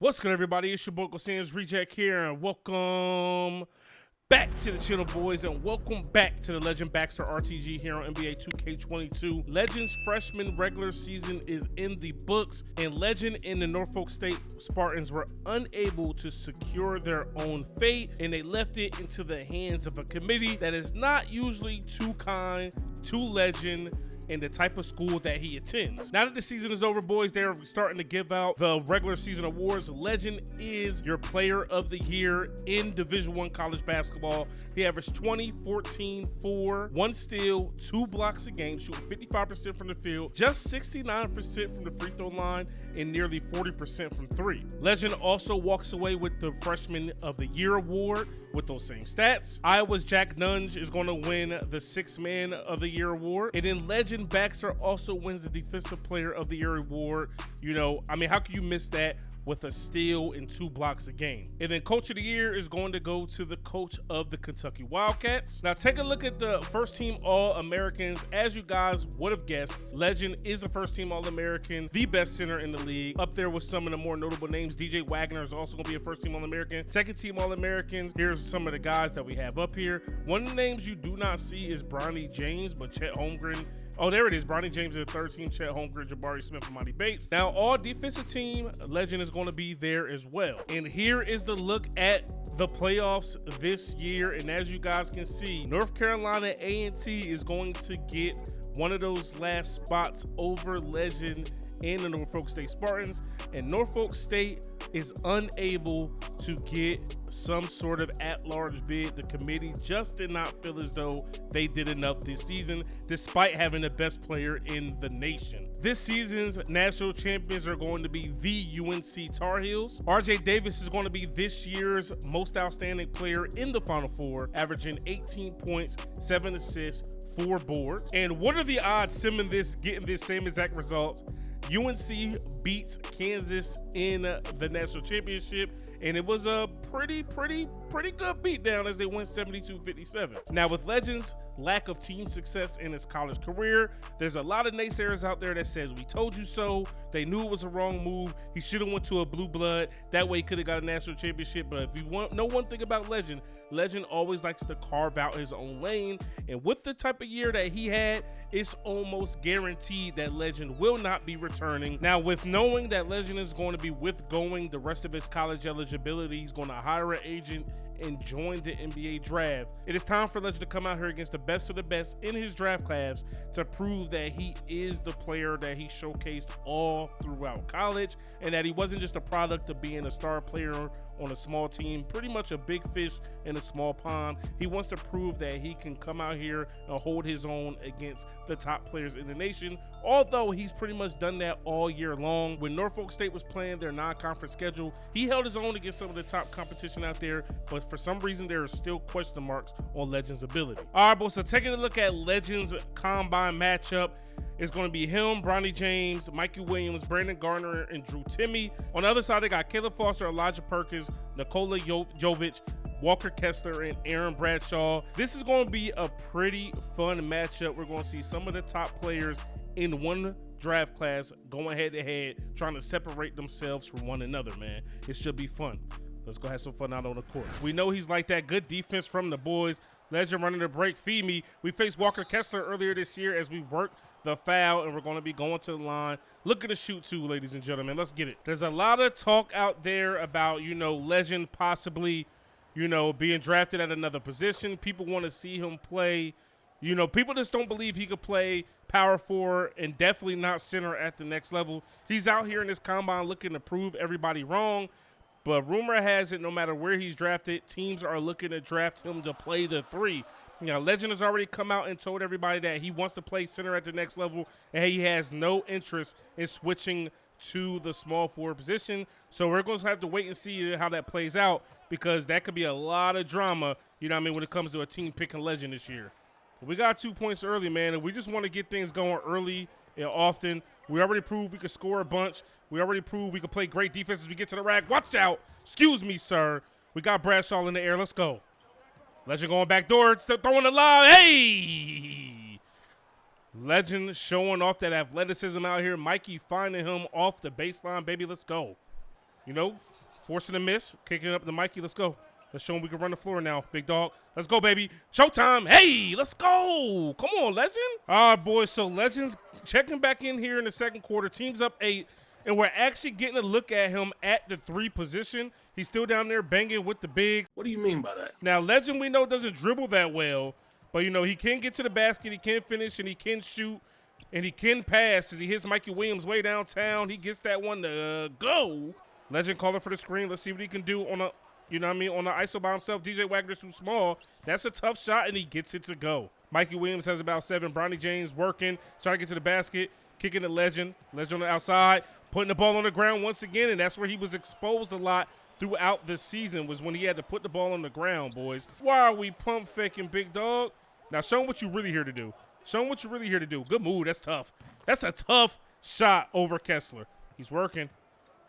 What's good, everybody? It's your boy UncleSamsReject here, and welcome back to the channel, boys, and welcome back to the Legend Baxter RTG here on NBA 2K22. Legends freshman regular season is in the books, and Legend and the Norfolk State Spartans were unable to secure their own fate, and they left it into the hands of a committee that is not usually too kind to Legend and the type of school that he attends. Now that the season is over, boys, they're starting to give out the regular season awards. Legend is your player of the year in Division I college basketball. He averaged 20, 14, 4, 1 steal, 2 blocks a game, shooting 55% from the field, just 69% from the free throw line, and nearly 40% from 3. Legend also walks away with the Freshman of the Year award with those same stats. Iowa's Jack Nunge is going to win the Sixth Man of the Year award, and then Legend Baxter also wins the Defensive Player of the Year award. You know, I mean, how can you miss that with a steal and 2 blocks a game? And then Coach of the Year is going to go to the coach of the Kentucky Wildcats. Now take a look at the first team All-Americans. As you guys would have guessed, Legend is a first team All-American, the best center in the league, up there with some of the more notable names. DJ Wagner is also going to be a first team All-American. Second team All-Americans, here's some of the guys that we have up here. One of the names you do not see is Bronny James, but Chet Holmgren. Oh, there it is. Bronny James is the third team. Chet Holmgren, Jabari Smith, and Monty Bates. Now, all defensive team, Legend is going to be there as well. And here is the look at the playoffs this year. And as you guys can see, North Carolina A&T is going to get one of those last spots over Legend and the Norfolk State Spartans. And Norfolk State is unable to get some sort of at-large bid. The committee just did not feel as though they did enough this season, despite having the best player in the nation. This season's national champions are going to be the UNC Tar Heels. RJ Davis is going to be this year's most outstanding player in the Final Four, averaging 18 points, 7 assists, 4 boards. And what are the odds getting this same exact results? UNC beats Kansas in the national championship, and it was a pretty good beatdown as they went 72-57. Now, with Legend's lack of team success in his college career, there's a lot of naysayers out there that says, we told you so, they knew it was a wrong move, he should have went to a blue blood, that way he could have got a national championship. But if you want know one thing about Legend always likes to carve out his own lane, and with the type of year that he had, it's almost guaranteed that Legend will not be returning. Now, with knowing that Legend is going to be withgoing the rest of his college eligibility, he's going to hire an agent and join the NBA draft. It is time for Legend to come out here against the best of the best in his draft class to prove that he is the player that he showcased all throughout college, and that he wasn't just a product of being a star player on a small team, pretty much a big fish in a small pond. He wants to prove that he can come out here and hold his own against the top players in the nation, although he's pretty much done that all year long. When Norfolk State was playing their non-conference schedule, he held his own against some of the top competition out there, but for some reason there are still question marks on Legend's ability. All right, boys, so taking a look at Legend's combine matchup, it's going to be him, Bronny James, Mikey Williams, Brandon Garner, and Drew Timme. On the other side, they got Caleb Foster, Elijah Perkins, Nikola Jovic, Walker Kessler, and Aaron Bradshaw. This is going to be a pretty fun matchup. We're going to see some of the top players in one draft class going head-to-head, trying to separate themselves from one another, man. It should be fun. Let's go have some fun out on the court. We know he's like that. Good defense from the boys. Legend running the break, feed me. We faced Walker Kessler earlier this year as we worked the foul, and we're going to be going to the line. Look at the shoot too, ladies and gentlemen. Let's get it. There's a lot of talk out there about, you know, Legend possibly, you know, being drafted at another position. People want to see him play. You know, people just don't believe he could play power forward and definitely not center at the next level. He's out here in this combine looking to prove everybody wrong. But rumor has it, no matter where he's drafted, teams are looking to draft him to play the 3. You know, Legend has already come out and told everybody that he wants to play center at the next level, and he has no interest in switching to the small forward position. So we're going to have to wait and see how that plays out, because that could be a lot of drama, you know what I mean, when it comes to a team picking Legend this year. We got 2 points early, man, and we just want to get things going early and often. We already proved we could score a bunch. We already proved we could play great defense as we get to the rack. Watch out. Excuse me, sir. We got Bradshaw in the air. Let's go. Legend going back door. Throwing the lob. Hey! Legend showing off that athleticism out here. Mikey finding him off the baseline. Baby, let's go. you know, forcing a miss, kicking it up to Mikey. Let's go. Let's show him we can run the floor now, big dog. Let's go, baby. Showtime. Hey, let's go. Come on, Legend. All right, boys. So Legend's checking back in here in the second quarter. Team's up 8, and we're actually getting a look at him at the 3 position. He's still down there banging with the bigs. What do you mean by that? Now, Legend, we know, doesn't dribble that well, but, you know, he can get to the basket, he can finish, and he can shoot, and he can pass as he hits Mikey Williams way downtown. He gets that one to go. Legend calling for the screen. Let's see what he can do on a, you know what I mean, on the ISO by himself. DJ Wagner's too small. That's a tough shot, and he gets it to go. Mikey Williams has about 7. Bronny James working, trying to get to the basket, kicking the Legend. Legend on the outside, putting the ball on the ground once again, and that's where he was exposed a lot throughout the season, was when he had to put the ball on the ground, boys. Why are we pump faking, big dog? Now, show him what you're really here to do. Show him what you're really here to do. Good move. That's tough. That's a tough shot over Kessler. He's working.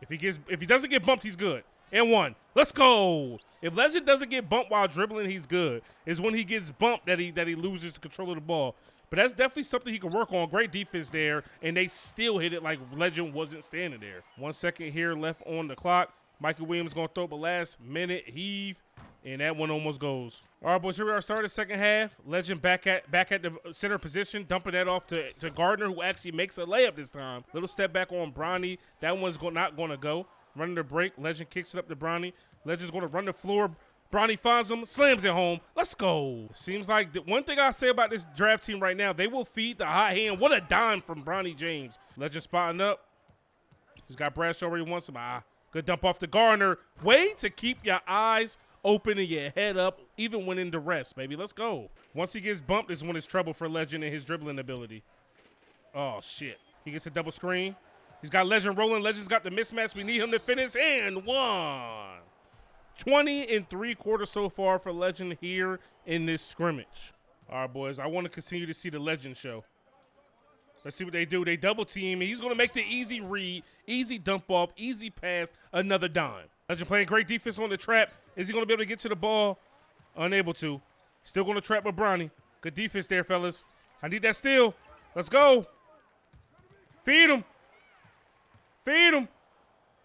If he doesn't get bumped, he's good. And 1. Let's go. If Legend doesn't get bumped while dribbling, he's good. It's when he gets bumped that he loses the control of the ball. But that's definitely something he can work on. Great defense there, and they still hit it like Legend wasn't standing there. 1 second here left on the clock. Mikey Williams going to throw up a last-minute heave, and that one almost goes. All right, boys, here we are starting the second half. Legend back at the center position, dumping that off to Gardner, who actually makes a layup this time. Little step back on Bronny. That one's not going to go. Running the break. Legend kicks it up to Bronny. Legend's going to run the floor. Bronny finds him, slams it home. Let's go. Seems like the one thing I say about this draft team right now, they will feed the hot hand. What a dime from Bronny James. Legend spotting up. He's got Bradshaw where he wants him. Good dump off to Gardner. Way to keep your eyes open and your head up, even when in duress, baby. Let's go. Once he gets bumped is when it's trouble for Legend and his dribbling ability. Oh, shit. He gets a double screen. He's got Legend rolling. Legend's got the mismatch. We need him to finish. And 1. 20 and 3/4 so far for Legend here in this scrimmage. All right, boys. I want to continue to see the Legend show. Let's see what they do. They double team, and he's going to make the easy read, easy dump off, easy pass, another dime. Legend playing great defense on the trap. Is he going to be able to get to the ball? Unable to. Still going to trap with Bronny. Good defense there, fellas. I need that steal. Let's go. Feed him. Feed him.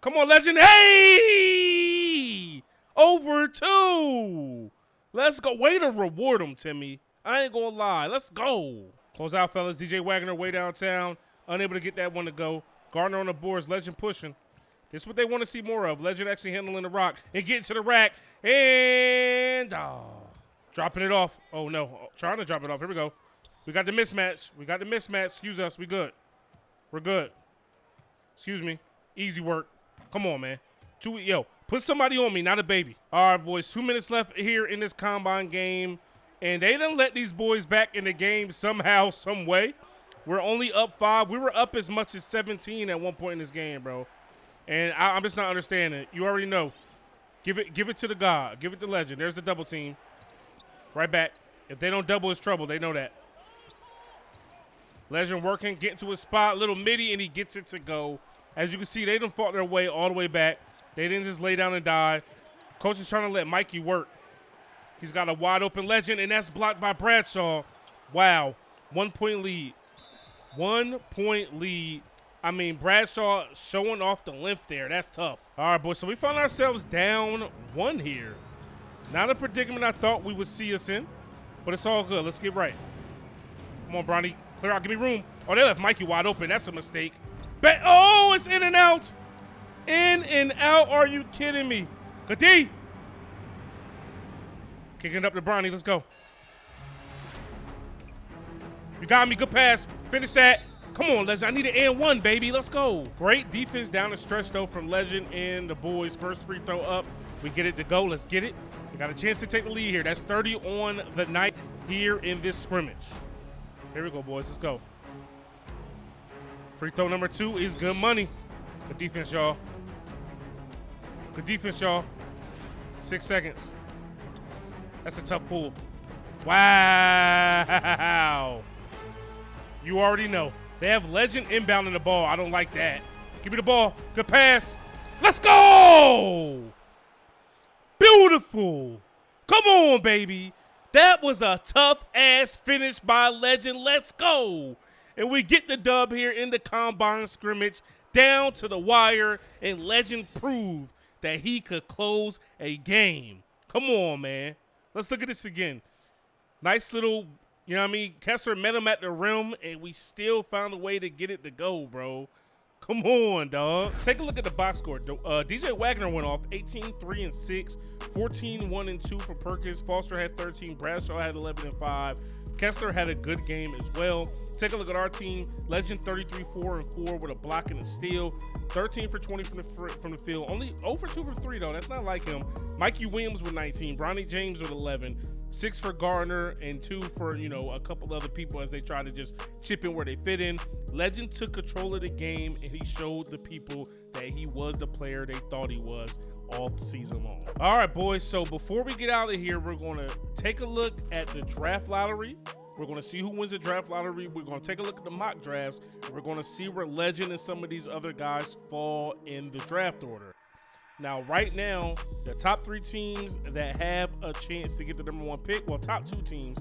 Come on, Legend. Hey! Over 2. Let's go. Way to reward him, Timmy. I ain't going to lie. Let's go. Close out, fellas. DJ Wagner way downtown. Unable to get that one to go. Gardner on the boards. Legend pushing. This is what they want to see more of. Legend actually handling the rock and getting to the rack. And dropping it off. Oh, no. Trying to drop it off. Here we go. We got the mismatch. We got the mismatch. Excuse us. We good. We're good. Excuse me. Easy work. Come on, man. Yo, put somebody on me, not a baby. All right, boys. 2 minutes left here in this combine game. And they done let these boys back in the game somehow, some way. We're only up 5. We were up as much as 17 at one point in this game, bro. And I'm just not understanding it. You already know. Give it to the God. Give it to Legend. There's the double team. Right back. If they don't double, it's trouble. They know that. Legend working, getting to his spot. Little midi, and he gets it to go. As you can see, they done fought their way all the way back. They didn't just lay down and die. Coach is trying to let Mikey work. He's got a wide open Legend, and that's blocked by Bradshaw. Wow. 1 point lead. 1 point lead. I mean, Bradshaw showing off the length there. That's tough. All right, boys. So we found ourselves down 1 here. Not a predicament I thought we would see us in, but it's all good. Let's get right. Come on, Bronny. Clear out. Give me room. Oh, they left Mikey wide open. That's a mistake. Oh, it's in and out. In and out. Are you kidding me? Good D. Kicking it up to Bronny. Let's go. You got me. Good pass. Finish that. Come on, Legend. I need an and 1, baby. Let's go. Great defense down the stretch, though, from Legend and the boys. First free throw up. We get it to go. Let's get it. We got a chance to take the lead here. That's 30 on the night here in this scrimmage. Here we go, boys. Let's go. Free throw number 2 is good money. Good defense, y'all. Good defense, y'all. 6 seconds. That's a tough pull. Wow. You already know. They have Legend inbounding the ball. I don't like that. Give me the ball. Good pass. Let's go. Beautiful. Come on, baby. That was a tough-ass finish by Legend. Let's go. And we get the dub here in the combine scrimmage. down to the wire, and Legend proved that he could close a game. Come on, man. Let's look at this again. Nice little, you know what I mean? Kessler met him at the rim, and we still found a way to get it to go, bro. Come on, dog. Take a look at the box score. DJ Wagner went off 18, 3, and 6, 14, 1, and 2 for Perkins. Foster had 13. Bradshaw had 11 and 5. Kessler had a good game as well. Take a look at our team. Legend 33, 4, and 4 with a block and a steal. 13 for 20 from the field. Only 0 for 2 for 3, though. That's not like him. Mikey Williams with 19. Bronny James with 11. 6 for Gardner and 2 for, you know, a couple other people as they try to just chip in where they fit in. Legend took control of the game, and he showed the people that he was the player they thought he was all season long. All right, boys. So before we get out of here, we're going to take a look at the draft lottery. We're going to see who wins the draft lottery. We're going to take a look at the mock drafts. We're going to see where Legend and some of these other guys fall in the draft order. Now, right now, the top 3 teams that have a chance to get the #1 pick, well, top 2 teams,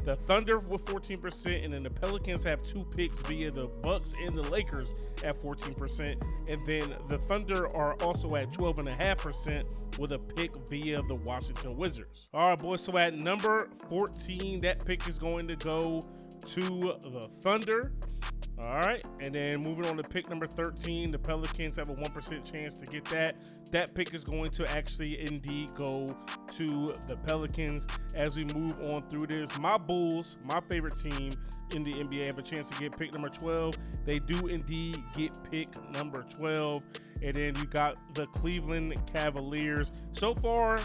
the Thunder with 14%, and then the Pelicans have 2 picks via the Bucks and the Lakers at 14%, and then the Thunder are also at 12.5% with a pick via the Washington Wizards. All right, boys, so at number 14, that pick is going to go to the Thunder. All right, and then moving on to pick number 13, the Pelicans have a 1% chance to get that. That pick is going to actually indeed go to the Pelicans. As we move on through this, my Bulls, my favorite team in the NBA, have a chance to get pick number 12. They do indeed get pick number 12. And then you got the Cleveland Cavaliers. So far,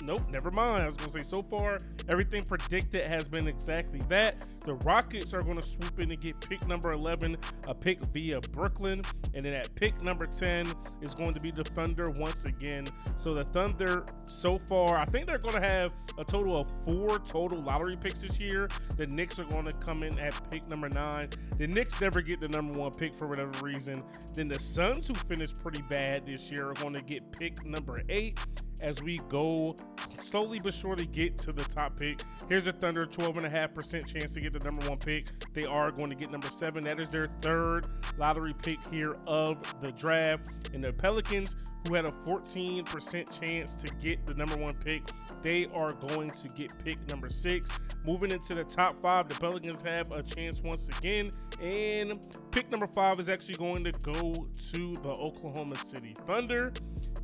nope, never mind. I was going to say, so far, everything predicted has been exactly that. The Rockets are going to swoop in and get pick number 11, a pick via Brooklyn. And then at pick number 10 is going to be the Thunder once again. So the Thunder, so far, I think they're going to have a total of 4 total lottery picks this year. The Knicks are going to come in at pick number 9. The Knicks never get the #1 pick for whatever reason. Then the Suns, who finished pretty bad this year, are going to get pick number 8 as we go slowly but surely get to the top pick. Here's a Thunder, 12.5% chance to get the #1 pick. They are going to get number 7. That is their 3rd lottery pick here of the draft. And the Pelicans, who had a 14% chance to get the #1 pick, they are going to get pick number 6. Moving into the top 5, the Pelicans have a chance once again, and pick number 5 is actually going to go to the Oklahoma City Thunder.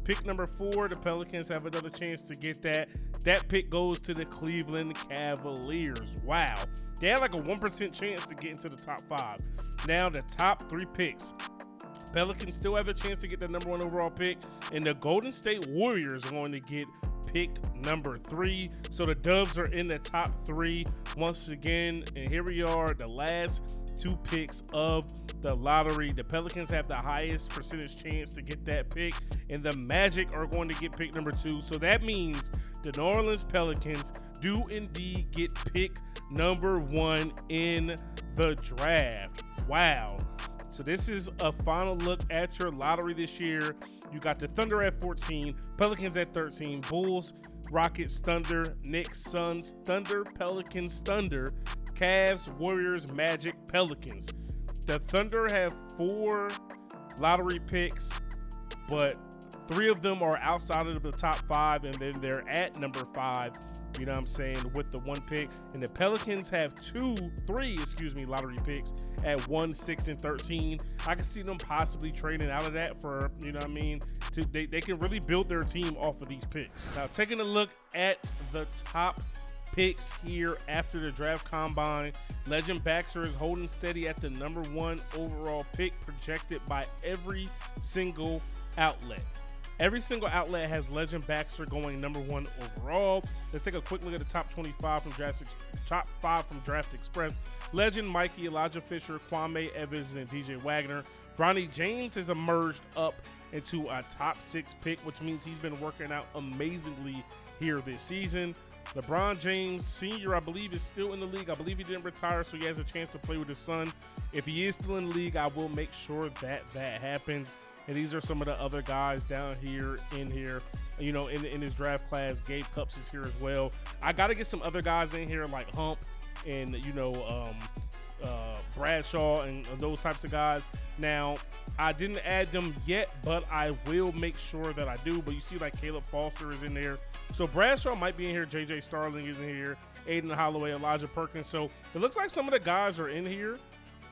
Pick number 4, the Pelicans have another chance to get that. That pick goes to the Cleveland Cavaliers. Wow. They had like a 1% chance to get into the top 5. Now the top 3 picks. Pelicans still have a chance to get the #1 overall pick, and the Golden State Warriors are going to get pick number 3. So the Dubs are in the top 3 once again, and here we are, the last 2 picks of the lottery. The Pelicans have the highest percentage chance to get that pick, and the Magic are going to get pick number 2. So that means the New Orleans Pelicans do indeed get pick number 1 in the draft. Wow. So this is a final look at your lottery this year. You got the Thunder at 14, Pelicans at 13, Bulls, Rockets, Thunder, Knicks, Suns, Thunder, Pelicans, Thunder, Cavs, Warriors, Magic, Pelicans. The Thunder have 4 lottery picks, but 3 of them are outside of the top 5, and then they're at number 5, you know what I'm saying, with the 1 pick. And the Pelicans have 3 lottery picks at 1, 6, and 13. I can see them possibly trading out of that for, you know what I mean, they can really build their team off of these picks. Now, taking a look at the top picks here after the draft combine, Legend Baxter is holding steady at the #1 overall pick, projected by every single outlet. Every single outlet has Legend Baxter going #1 overall. Let's take a quick look at the top 25 from top 5 from Draft Express. Legend, Mikey, Elijah Fisher, Kwame Evans, and DJ Wagner. Bronny James has emerged up into a top 6 pick, which means he's been working out amazingly here this season. LeBron James Sr., I believe, is still in the league. I believe he didn't retire, so he has a chance to play with his son. If he is still in the league, I will make sure that happens. And these are some of the other guys down here, you know, in his draft class. Gabe Cupps is here as well. I got to get some other guys in here like Hump and, you know, Bradshaw and those types of guys. Now, I didn't add them yet, but I will make sure that I do. But you see, like, Caleb Foster is in there. So Bradshaw might be in here. J.J. Starling is in here. Aiden Holloway, Elijah Perkins. So it looks like some of the guys are in here,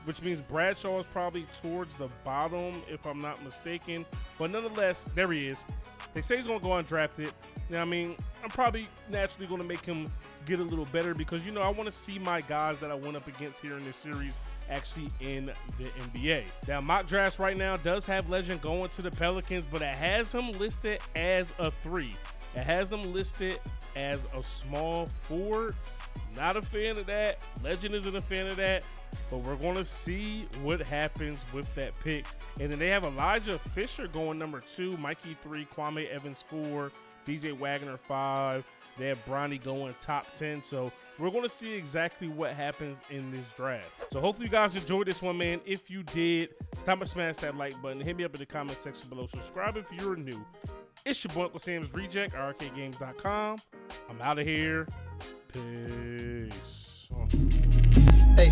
which means Bradshaw is probably towards the bottom, if I'm not mistaken. But nonetheless, there he is. They say he's going to go undrafted. Now, I mean, I'm probably naturally going to make him get a little better because, you know, I want to see my guys that I went up against here in this series actually in the NBA. Now, mock drafts right now does have Legend going to the Pelicans, but it has him listed as a 3. It has him listed as a small forward. Not a fan of that. Legend isn't a fan of that. But we're going to see what happens with that pick. And then they have Elijah Fisher going number 2, Mikey 3, Kwame Evans 4, DJ Wagner 5. They have Bronny going top 10. So we're going to see exactly what happens in this draft. So hopefully you guys enjoyed this one, man. If you did, stop and smash that like button. Hit me up in the comment section below. Subscribe if you're new. It's your boy UncleSamsReject, RTGames.com. I'm out of here. Peace. Hey.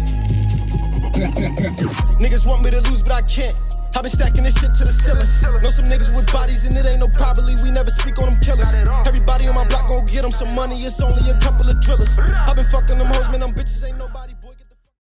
Niggas want me to lose, but I can't. I've been stacking this shit to the ceiling. Know some niggas with bodies, and it ain't no probably. We never speak on them killers. Everybody on my block gon' get them some money. It's only a couple of drillers. I've been fucking them hoes, man. Them bitches ain't nobody.